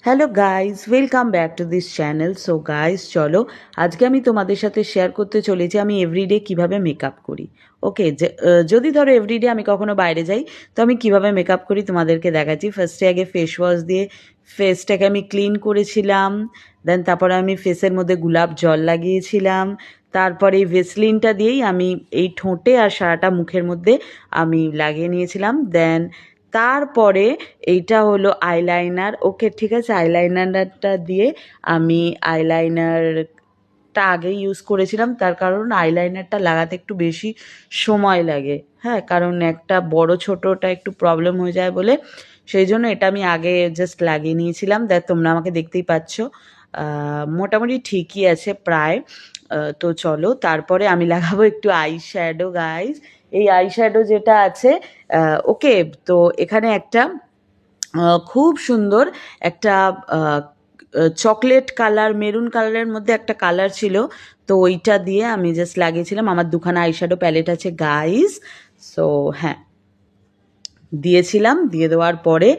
Hello guys, welcome back to this channel. So guys, চলো আজকে আমি তোমাদের সাথে শেয়ার করতে চলেছি আমি এভরিডে কীভাবে মেকআপ করি। ওকে, যদি ধরো এভরিডে আমি কখনো বাইরে যাই তো আমি কীভাবে মেকআপ করি তোমাদেরকে দেখাচ্ছি। ফার্স্টে আগে ফেস ওয়াশ দিয়ে ফেসটাকে আমি ক্লিন করেছিলাম, দেন তারপরে আমি ফেসের মধ্যে গোলাপ জল লাগিয়েছিলাম, তারপরে এই ভেসলিনটা দিয়েই আমি এই ঠোঁটে আর সারাটা মুখের মধ্যে আমি লাগিয়ে নিয়েছিলাম। দেন তারপরে এইটা হলো আইলাইনার। ওকে, ঠিক আছে, আইলাইনারটা দিয়ে আমি আইলাইনারটা আগে ইউজ করেছিলাম, তার কারণ আইলাইনারটা লাগাতে একটু বেশি সময় লাগে। হ্যাঁ, কারণ একটা বড় ছোটোটা একটু প্রবলেম হয়ে যায় বলে সেই জন্য এটা আমি আগে জাস্ট লাগিয়ে নিয়েছিলাম। দেখ, তোমরা আমাকে দেখতেই পাচ্ছ, মোটামুটি ঠিকই আছে প্রায়। তো চলো তারপরে আমি লাগাবো একটু আই শ্যাডো গাইজ। এই আই শ্যাডো যেটা আছে, ওকে, তো এখানে একটা খুব সুন্দর একটা চকলেট কালার, মেরুন কালারের মধ্যে একটা কালার ছিল, তো ওইটা দিয়ে আমি জাস্ট লাগিয়েছিলাম। আমার দুখানা আইশ্যাডো প্যালেট আছে গাইজ। সো হ্যাঁ, দিয়েছিলাম, দিয়ে দেওয়ার পরে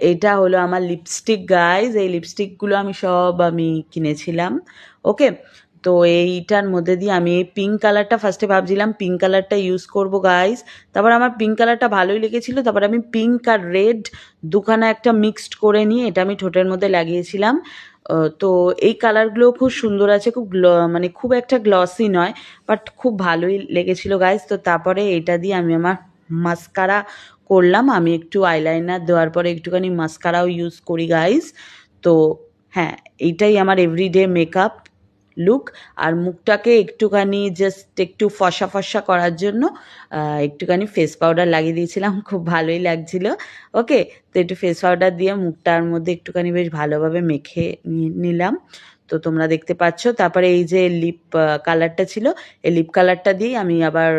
এইটা হলো আমার লিপস্টিক গাইজ। এই লিপস্টিকগুলো আমি কিনেছিলাম। ওকে, তো এইটার মধ্যে দিয়ে আমি এই পিঙ্ক কালারটা ফার্স্টে ভাবছিলাম পিঙ্ক কালারটা ইউজ করবো গাইজ। তারপর আমার পিঙ্ক কালারটা ভালোই লেগেছিলো, তারপর আমি পিঙ্ক আর রেড দুখানা একটা মিক্সড করে নিয়ে এটা আমি ঠোঁটের মধ্যে লাগিয়েছিলাম। তো এই কালারগুলো খুব সুন্দর আছে, খুব মানে খুব একটা গ্লসি নয়, বাট খুব ভালোই লেগেছিলো গাইজ। তো তারপরে এটা দিয়ে আমি আমার মাস্কারা করলাম। আমি একটু আইলাইনার দেওয়ার পরে একটুখানি মাস্কারাও ইউজ করি গাইজ। তো হ্যাঁ, এইটাই আমার এভরিডে মেকআপ লুক। আর মুখটাকে একটুখানি জাস্ট একটু ফর্সা ফর্সা করার জন্য একটুখানি ফেস পাউডার লাগিয়ে দিয়েছিলাম, খুব ভালোই লাগছিল। ওকে, তো একটু ফেস পাউডার দিয়ে মুখটার মধ্যে একটুখানি বেশ ভালোভাবে মেখে নিলাম। তো তোমরা দেখতে পাচ্ছ। তারপরে এই যে লিপ কালারটা ছিল, এই লিপ কালারটা দিয়েই আমি আবার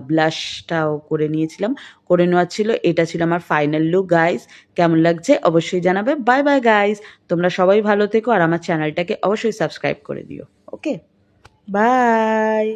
ব্লাশটাও করে নিয়েছিলাম, করে নেওয়ার ছিল। এটা ছিল আমার ফাইনাল লুক গাইজ। কেমন লাগছে অবশ্যই জানাবে। বাই বাই গাইজ, তোমরা সবাই ভালো থেকো আর আমার চ্যানেলটাকে অবশ্যই সাবস্ক্রাইব করে দিও। ওকে, বাই।